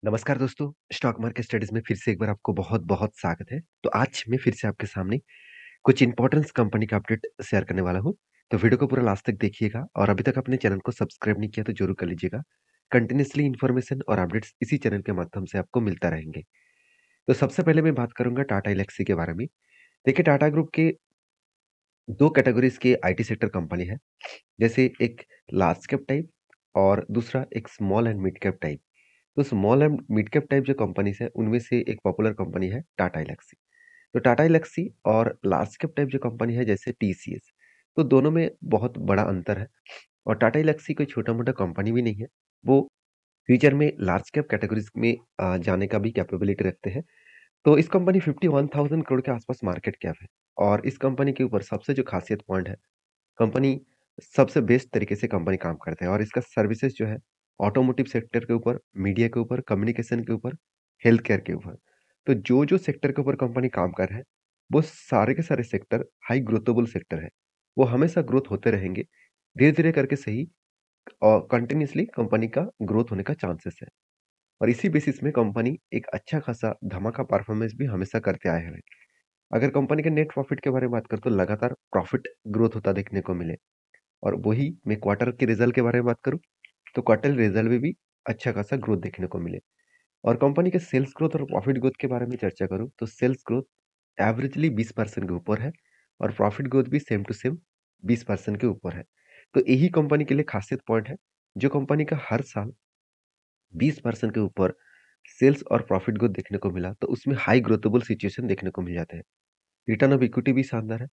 नमस्कार दोस्तों, stock market studies में फिर से एक बार आपको बहुत-बहुत स्वागत है। तो आज मैं फिर से आपके सामने कुछ इम्पोर्टेंस कंपनी का अपडेट शेयर करने वाला हूँ। तो वीडियो को पूरा लास्ट तक देखिएगा और अभी तक अपने चैनल को सब्सक्राइब नहीं किया तो ज़रूर कर लीजिएगा। कंटिन्यूअसली इन्फॉर्मेशन और अपडेट्स इसी चैनल के माध्यम से आपको मिलता रहेंगे। तो सबसे पहले मैं बात करूँगा टाटा एल्क्सी के बारे में। देखिए टाटा ग्रुप के 2 कैटेगरीज़ के आईटी सेक्टर कंपनी है। जैसे एक लार्ज कैप टाइप और दूसरा एक small and mid cap type. तो small and mid cap type जो कंपनीज़ है, उनमें से एक पॉपुलर कंपनी है टाटा एल्क्सी। तो टाटा एल्क्सी और लार्ज कैप टाइप जो कंपनी है जैसे टीसीएस, तो दोनों में बहुत बड़ा अंतर है और टाटा एल्क्सी कोई छोटा-मोटा कंपनी भी नहीं है। वो फ्यूचर में लार्ज कैप कैटेगरीज़ में जाने का भी कैपेबिलिटी रखते हैं। तो इस कंपनी 51,000 करोड़ के आसपास मार्केट कैप है और इस कंपनी के ऊपर सबसे जो खासियत पॉइंट है, कंपनी सबसे बेस्ट तरीके से कंपनी काम करता है और इसका सर्विसेज जो है ऑटोमोटिव सेक्टर के ऊपर, मीडिया के ऊपर, कम्युनिकेशन के ऊपर, हेल्थ केयर के ऊपर। तो जो-जो सेक्टर के ऊपर कंपनी काम कर रहा है, वो सारे के सारे सेक्टर हाई ग्रोथेबल सेक्टर है। वो हमेशा ग्रोथ होते रहेंगे। धीरे-धीरे करके सही और कंटिन्यूअसली कंपनी का ग्रोथ होने का चांसेस है। और इसी बेसिस में कंपनी एक अच्छा खासा धमाका परफॉर्मेंस भी हमेशा करते आए हैं। अगर कंपनी के नेट प्रॉफिट के बारे में बात करें तो लगातार प्रॉफिट ग्रोथ होता देखने को मिले। और वही मैं क्वार्टर के रिजल्ट के बारे में बात करूँ, तो क्वार्टर रिजल्ट में भी अच्छा खासा ग्रोथ देखने को मिले। और कंपनी के सेल्स ग्रोथ और प्रॉफिट ग्रोथ के बारे में चर्चा करूँ, तो सेल्स ग्रोथ एवरेजली 20% के ऊपर है और प्रॉफिट ग्रोथ भी सेम टू सेम 20% के ऊपर है। तो यही कंपनी के लिए खासियत पॉइंट है, जो कंपनी का हर साल 20% के ऊपर सेल्स और प्रॉफिट ग्रोथ देखने को मिला, तो उसमें हाई ग्रोथेबल सिचुएशन देखने को मिल जाते हैं। रिटर्न ऑफ इक्विटी भी शानदार है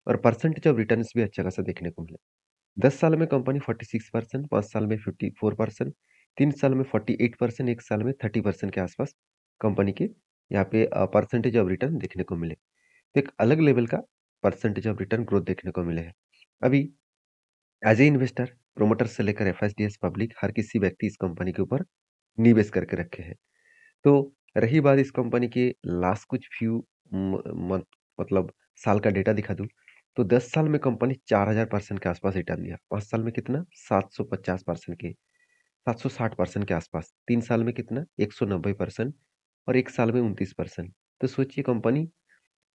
और परसेंटेज ऑफ रिटर्न्स भी अच्छा खासा देखने को मिला। 10 साल में कंपनी 46%, 5 साल में 54%, 3 साल में 48%, 1 साल में 30% के आसपास कंपनी के यहाँ पे परसेंटेज ऑफ रिटर्न देखने को मिले। तो एक अलग लेवल का परसेंटेज ऑफ रिटर्न ग्रोथ देखने को मिले हैं। अभी एज ए इन्वेस्टर, प्रोमोटर से लेकर एफएसडीएस पब्लिक हर किसी व्यक्ति इस कंपनी के ऊपर निवेश करके रखे हैं। तो रही बात इस कंपनी के लास्ट कुछ फ्यू मंथ मतलब साल का डेटा दिखा दूँ, तो 10 साल में कंपनी 4000% के आसपास रिटर्न दिया। 5 साल में कितना? 750% के 760% के आसपास। 3 साल में कितना? 190% और 1 साल में 29%। तो सोचिए कंपनी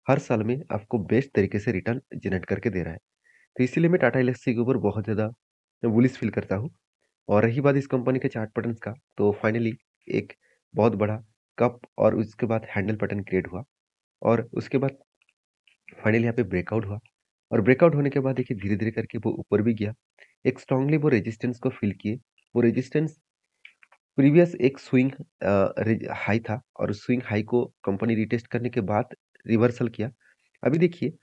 हर साल में आपको बेस्ट तरीके से रिटर्न जनरेट करके दे रहा है। तो इसीलिए मैं टाटा एल्क्सी के ऊपर बहुत ज़्यादा बुलिश फ़ील करता हूँ। और रही बात इस कंपनी के चार्ट पैटर्न्स का, तो फाइनली एक बहुत बड़ा कप और उसके बाद हैंडल पैटर्न क्रिएट हुआ और उसके बाद फाइनली यहाँ पे ब्रेकआउट हुआ और ब्रेकआउट होने के बाद देखिए धीरे-धीरे करके वो ऊपर भी गया। एक स्ट्रांगली वो रेजिस्टेंस को फ़ील किए। वो रेजिस्टेंस प्रीवियस एक स्विंग हाई था और उस स्विंग हाई को कंपनी रिटेस्ट करने के बाद रिवर्सल किया। अभी देखिए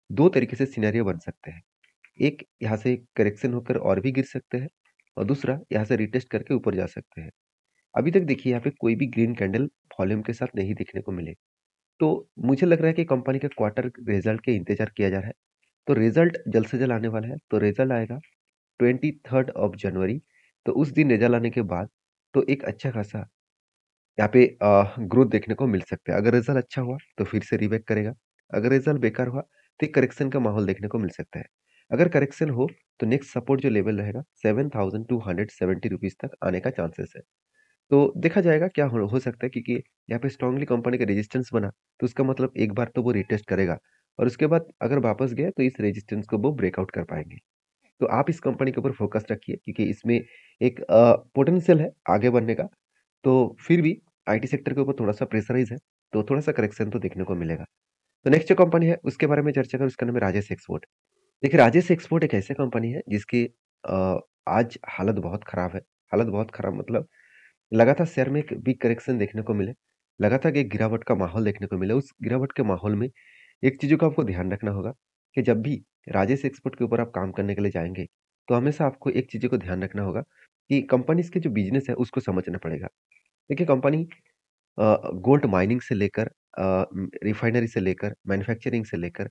2 तरीके से सिनेरियो बन सकते हैं। एक यहाँ से करेक्शन होकर और भी गिर सकते हैं और दूसरा यहाँ से रिटेस्ट करके ऊपर जा सकते हैं। अभी तक देखिए यहाँ पे कोई भी ग्रीन कैंडल वॉल्यूम के साथ नहीं देखने को मिले। तो मुझे लग रहा है कि कंपनी के क्वार्टर रिजल्ट के इंतज़ार किया जा रहा है। तो रिजल्ट जल्द से जल्द आने वाला है। तो रिजल्ट आएगा 23rd ऑफ जनवरी। तो उस दिन रिजल्ट आने के बाद तो एक अच्छा खासा यहाँ पे ग्रोथ देखने को मिल सकता है। अगर रिजल्ट अच्छा हुआ तो फिर से रीबैक करेगा। अगर रिजल्ट बेकार हुआ तो एक करेक्शन का माहौल देखने को मिल सकता है। अगर करेक्शन हो तो नेक्स्ट सपोर्ट जो लेवल रहेगा 7270 रुपीज़ तक आने का चांसेस है। तो देखा जाएगा क्या हो सकता है क्योंकि यहाँ पे स्ट्रांगली कंपनी का रेजिस्टेंस बना, तो उसका मतलब एक बार तो वो रिटेस्ट करेगा और उसके बाद अगर वापस गया तो इस रेजिस्टेंस को वो ब्रेकआउट कर पाएँगे। तो आप इस कंपनी के ऊपर फ़ोकस रखिए क्योंकि इसमें एक पोटेंशियल है आगे बढ़ने का। तो फिर भी आईटी सेक्टर के ऊपर थोड़ा-सा प्रेशराइज़ है, तो थोड़ा-सा करेक्शन तो देखने को मिलेगा। तो नेक्स्ट जो कंपनी है उसके बारे में चर्चा करें उसका नाम है राजेश एक्सपोर्ट। देखिए राजेश एक्सपोर्ट एक ऐसी कंपनी है जिसकी आज हालत बहुत खराब है। हालत बहुत खराब मतलब लगातार शेयर में एक बिग करेक्शन देखने को मिले, लगातार एक गिरावट का माहौल देखने को मिला। उस गिरावट के माहौल में एक चीज़ों का आपको ध्यान रखना होगा कि जब भी राजेश एक्सपोर्ट के ऊपर आप काम करने के लिए जाएँगे, तो हमेशा आपको एक चीज़ों को ध्यान रखना होगा कि कंपनीज़ के जो बिज़नेस है उसको समझना पड़ेगा। देखिए कंपनी गोल्ड माइनिंग से लेकर रिफाइनरी से लेकर, मैन्युफैक्चरिंग से लेकर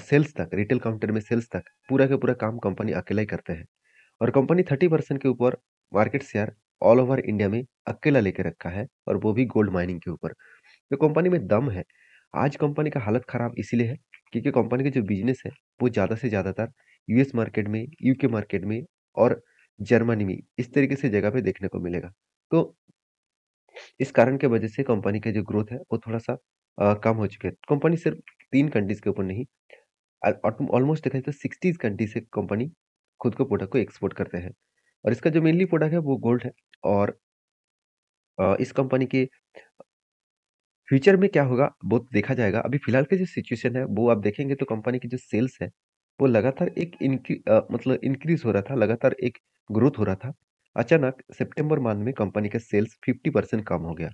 सेल्स तक, रिटेल काउंटर में सेल्स तक पूरा का पूरा काम कंपनी अकेला ही करते हैं। और कंपनी 30% के ऊपर market share all over India में अकेला लेके रखा है और वो भी गोल्ड माइनिंग के ऊपर। तो कंपनी में दम है। आज कंपनी का हालत खराब इसीलिए है क्योंकि कंपनी का जो बिज़नेस है वो ज़्यादा से ज़्यादातर यूएस मार्केट में, यूके मार्केट में और जर्मनी में इस तरीके से जगह पे देखने को मिलेगा। तो इस कारण की वजह से कंपनी का जो ग्रोथ है वो थोड़ा-सा कम हो चुका है। कंपनी सिर्फ 3 कंट्रीज़ के ऊपर नहीं ऑलमोस्ट देखा जाए तो 60 कंट्री से कंपनी खुद को प्रोडक्ट को एक्सपोर्ट करते हैं। और इसका जो मेनली प्रोडक्ट है वो गोल्ड है। और इस कंपनी के फ्यूचर में क्या होगा वो देखा जाएगा। अभी फिलहाल की जो सिचुएशन है वो आप देखेंगे तो कंपनी की जो सेल्स है वो लगातार एक मतलब इंक्रीज हो रहा था, लगातार एक ग्रोथ हो रहा था। अचानक सितंबर मंथ में कंपनी का सेल्स 50% कम हो गया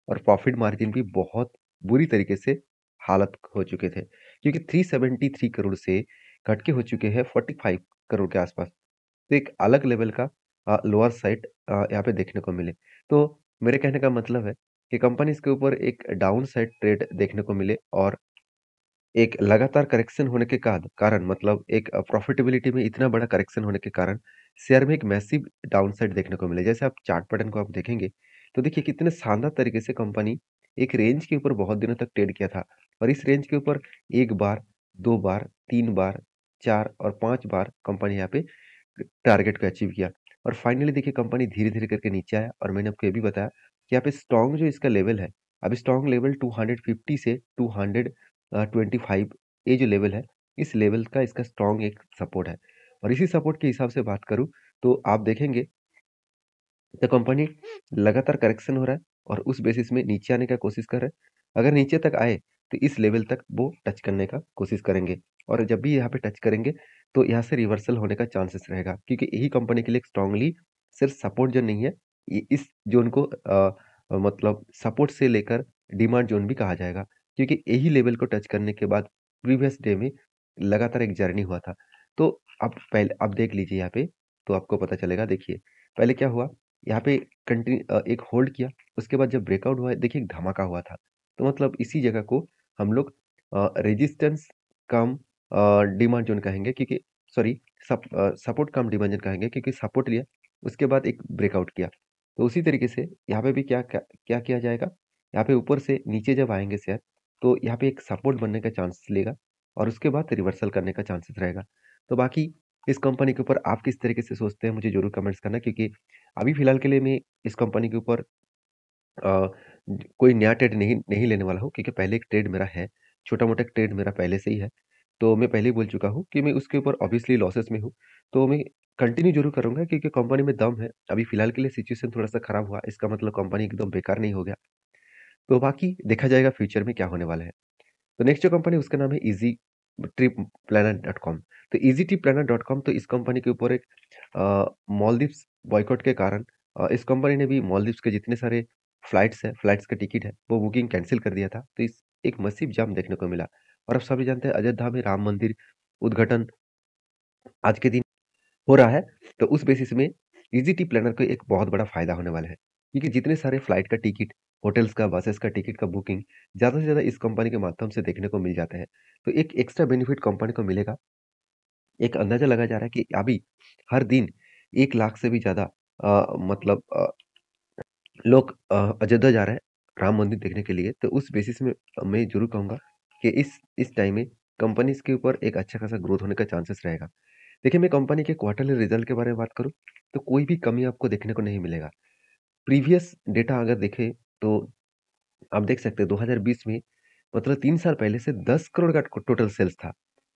और प्रॉफिट मार्जिन भी बहुत बुरी तरीके से हालत हो चुके थे, क्योंकि 373 करोड़ से घट के हो चुके हैं 45 करोड़ के आसपास। तो एक अलग लेवल का लोअर साइड यहाँ पे देखने को मिले। तो मेरे कहने का मतलब है कि कंपनीज़ के ऊपर एक डाउन साइड ट्रेड देखने को मिले और एक लगातार करेक्शन होने के कारण मतलब एक प्रॉफिटेबिलिटी में इतना बड़ा करेक्शन होने के कारण शेयर में एक मैसिव डाउनसाइड देखने को मिले। जैसे आप चार्ट पैटर्न को आप देखेंगे, तो देखिए कितने शानदार तरीके से कंपनी एक रेंज के ऊपर बहुत दिनों तक ट्रेड किया था और इस रेंज के ऊपर 1 बार, 2 बार, 3 बार, 4 और 5 बार कंपनी यहाँ पे टारगेट को अचीव किया। और फाइनली देखिए कंपनी धीरे-धीरे करके नीचे आया और मैंने आपको ये भी बताया कि यहाँ पे स्ट्रॉन्ग जो इसका लेवल है, अब स्ट्रॉन्ग लेवल 250 से 225 ये जो लेवल है, इस लेवल का इसका स्ट्रॉन्ग एक सपोर्ट है। और इसी सपोर्ट के हिसाब से बात करूँ, तो आप देखेंगे तो कंपनी लगातार करेक्शन हो रहा है और उस बेसिस में नीचे आने का कोशिश कर रहा है। अगर नीचे तक आए, तो इस लेवल तक वो टच करने का कोशिश करेंगे और जब भी यहाँ पे टच करेंगे, तो यहाँ से रिवर्सल होने का चांसेस रहेगा, क्योंकि यही कंपनी के लिए स्ट्रांगली सिर्फ सपोर्ट जोन नहीं है, ये इस जोन को मतलब सपोर्ट से लेकर डिमांड जोन भी कहा जाएगा, क्योंकि यही लेवल को टच करने के बाद प्रीवियस डे में लगातार एक जर्नी हुआ था। तो आप देख लीजिए यहाँ पे, तो आपको पता चलेगा। देखिए, पहले क्या हुआ, यहाँ पे एक होल्ड किया, उसके बाद जब ब्रेकआउट हुआ, देखिए एक धमाका हुआ था। तो मतलब इसी जगह को हम लोग रेजिस्टेंस कम डिमांड जोन कहेंगे, क्योंकि सॉरी सपोर्ट कम डिमांड जोन कहेंगे, क्योंकि सपोर्ट लिया, उसके बाद एक ब्रेकआउट किया। तो उसी तरीके से यहाँ पे भी क्या क्या क्या किया जाएगा, यहाँ पे ऊपर से नीचे जब आएँगे शेयर, तो यहाँ पे एक सपोर्ट बनने का चांस लेगा और उसके बाद रिवर्सल करने का चांसेस रहेगा। तो बाकी इस कंपनी के ऊपर आप किस तरीके से सोचते हैं, मुझे ज़रूर कमेंट्स करना, क्योंकि अभी फ़िलहाल के लिए मैं इस कंपनी के ऊपर अ, कोई नया ट्रेड नहीं नहीं लेने वाला हूँ, क्योंकि पहले एक ट्रेड मेरा है, छोटा-मोटा एक ट्रेड मेरा पहले से ही है। तो मैं पहले ही बोल चुका हूँ कि मैं उसके ऊपर ऑब्वियसली लॉसेस में हूँ। तो मैं कंटिन्यू ज़रूर करूँगा, क्योंकि कंपनी में दम है। अभी फ़िलहाल के लिए सिचुएशन थोड़ा-सा खराब हुआ, इसका मतलब कंपनी एकदम बेकार नहीं हो गया। तो बाकी देखा जाएगा फ्यूचर में क्या होने वाला है। तो नेक्स्ट जो कंपनी है उसका नाम है Easy Trip Planner dot com. तो Easy Trip Planner dot com, तो इस कंपनी के ऊपर एक मालदीव्स बॉयकॉट के कारण इस कंपनी ने भी मालदीव्स के जितने सारे फ्लाइट्स का टिकट है, वो बुकिंग कैंसल कर दिया था। तो इस एक मसीव जाम देखने को मिला। और आप सभी जानते हैं अयोध्या में राम मंदिर उद्घाटन आज के दिन हो रहा है। तो उस बेसिस में ईज़ी ट्रिप प्लानर को एक बहुत बड़ा फ़ायदा होने वाला है, क्योंकि जितने सारे फ्लाइट का टिकट, होटल्स का, बसेस का टिकट का बुकिंग ज़्यादा से ज़्यादा इस कंपनी के माध्यम से देखने को मिल जाता है। तो एक एक्स्ट्रा बेनिफिट कंपनी को मिलेगा। एक अंदाज़ा लगाया जा रहा है कि अभी हर दिन 1 लाख से भी ज़्यादा मतलब लोग अयोध्या जा रहे हैं राम मंदिर देखने के लिए। तो उस बेसिस में मैं ज़रूर कहूँगा कि इस टाइम में कंपनीज़ के ऊपर एक अच्छा खासा ग्रोथ होने का चांसेस रहेगा। देखिए, मैं कंपनी के क्वार्टरली रिज़ल्ट के बारे में बात करूँ, तो कोई भी कमी आपको देखने को नहीं मिलेगा। प्रीवियस डेटा अगर देखें, तो आप देख सकते हैं 2020 में मतलब 3 साल पहले से 10 करोड़ का टोटल सेल्स था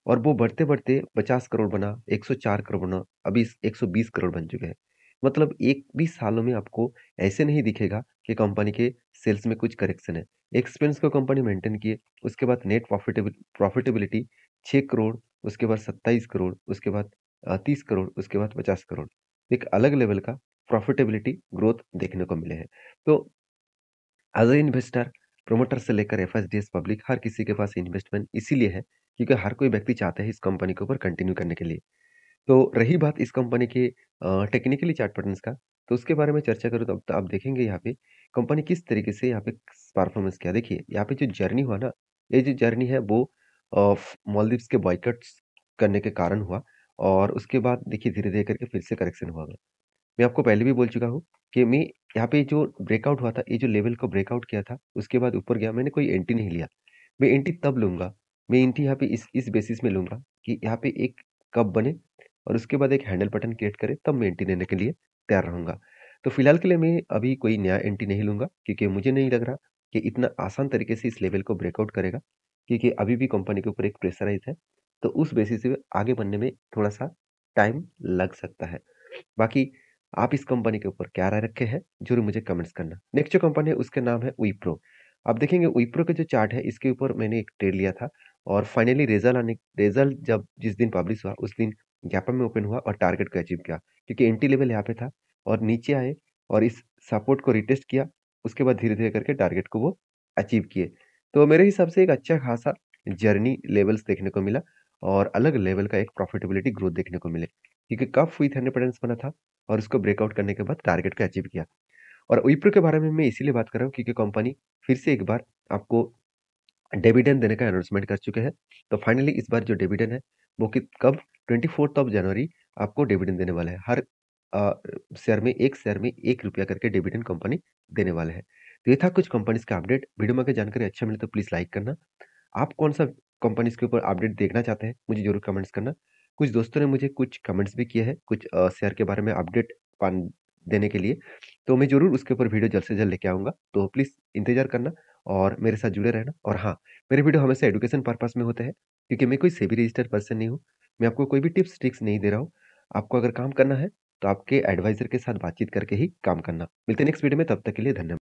और वो बढ़ते-बढ़ते 50 करोड़ बना, 104 करोड़ बना, अभी 120 करोड़ बन चुके हैं। मतलब 1 भी सालों में आपको ऐसे नहीं दिखेगा कि कंपनी के सेल्स में कुछ करेक्शन है। एक्सपेंस को कंपनी मेंटेन किए, उसके बाद नेट प्रॉफिटेबिलिटी 6 करोड़, उसके बाद 27 करोड़, उसके बाद 30 करोड़, उसके बाद 50 करोड़। एक अलग लेवल का प्रॉफिटेबिलिटी ग्रोथ देखने को मिले हैं। तो एज़ अ इन्वेस्टर, प्रोमोटर से लेकर एफएसडीएस पब्लिक हर किसी के पास इन्वेस्टमेंट इसीलिए है, क्योंकि हर कोई व्यक्ति चाहता है इस कंपनी के ऊपर कंटिन्यू करने के लिए। तो रही बात इस कंपनी के टेक्निकली चार्ट पैटर्न्स का, तो उसके बारे में चर्चा करूँ तो अब आप देखेंगे यहाँ पे कंपनी किस तरीके से यहाँ पे परफॉर्मेंस किया। देखिए, यहाँ पे जो जर्नी हुआ ना, ये जो जर्नी है वो मालदीव्स के बॉयकॉट्स करने के कारण हुआ और उसके बाद देखिए धीरे-धीरे करके फिर से करेक्शन हुआ। मैं आपको पहले भी बोल चुका हूँ कि मैं यहाँ पे जो ब्रेकआउट हुआ था, ये जो लेवल को ब्रेकआउट किया था, उसके बाद ऊपर गया, मैंने कोई एंट्री नहीं लिया। मैं एंट्री तब लूँगा, मैं एंट्री यहाँ पे इस बेसिस में लूँगा कि यहाँ पे एक कप बने और उसके बाद एक हैंडल पैटर्न क्रिएट करे, तब मैं एंट्री लेने के लिए तैयार रहूँगा। तो फिलहाल के लिए मैं अभी कोई नया एंट्री नहीं लूँगा क्योंकि मुझे नहीं लग रहा कि इतना आसान तरीके से इस लेवल को ब्रेकआउट करेगा क्योंकि अभी भी कंपनी के ऊपर एक प्रेशराइज़ है। तो उस बेसिस पे आगे बढ़ने में थोड़ा-सा टाइम लग सकता है। बाकी आप इस कंपनी के ऊपर क्या राय रखे हैं, ज़रूर मुझे कमेंट्स करना। नेक्स्ट जो कंपनी है उसका नाम है विप्रो। आप देखेंगे विप्रो का जो चार्ट है इसके ऊपर मैंने एक ट्रेड लिया था और फाइनली रिज़ल्ट जब जिस दिन पब्लिश हुआ उस दिन गैप अप में ओपन हुआ और टारगेट को अचीव किया। क्योंकि एंट्री लेवल यहाँ पे था और नीचे आए और इस सपोर्ट को रिटेस्ट किया, उसके बाद धीरे-धीरे करके टारगेट को वो अचीव किए। तो मेरे हिसाब से एक अच्छा खासा जर्नी लेवल्स देखने को मिला और अलग लेवल का एक प्रॉफिटेबिलिटी ग्रोथ देखने को मिले। क्योंकि कब विथ 100% बना था और उसको ब्रेकआउट करने के बाद टारगेट को अचीव किया। और विप्रो के बारे में मैं इसीलिए बात कर रहा हूँ क्योंकि कंपनी फिर से एक बार आपको डिविडेंड देने का अनाउंसमेंट कर चुके हैं। तो फाइनली इस बार जो डिविडेंड है वो कि कब 24th ऑफ जनवरी आपको डिविडेंड देने वाला है। हर अ, शेयर में 1 शेयर में ₹1 करके डिविडेंड कंपनी देने वाले हैं। तो ये था कुछ कंपनीज़ का अपडेट। वीडियो में अगर जानकारी अच्छा मिले तो प्लीज़ लाइक करना। आप कौन-सा कंपनीज़ के ऊपर अपडेट देखना चाहते हैं, मुझे ज़रूर कमेंट्स करना। कुछ दोस्तों ने मुझे कुछ कमेंट्स भी किए हैं, कुछ शेयर के बारे में अपडेट पान देने के लिए, तो मैं ज़रूर उसके ऊपर वीडियो जल्द से जल्द लेके आऊँगा। तो प्लीज़ इंतज़ार करना और मेरे साथ जुड़े रहना। और हाँ, मेरे वीडियो हमेशा एजुकेशन पर्पज़ में होते हैं, क्योंकि मैं कोई सेबी रजिस्टर्ड पर्सन नहीं हूँ। मैं आपको कोई भी टिप्स ट्रिक्स नहीं दे रहा हूँ। आपको अगर काम करना है, तो आपके एडवाइज़र के साथ बातचीत करके ही काम करना। मिलते हैं नेक्स्ट वीडियो में, तब तक के लिए धन्यवाद।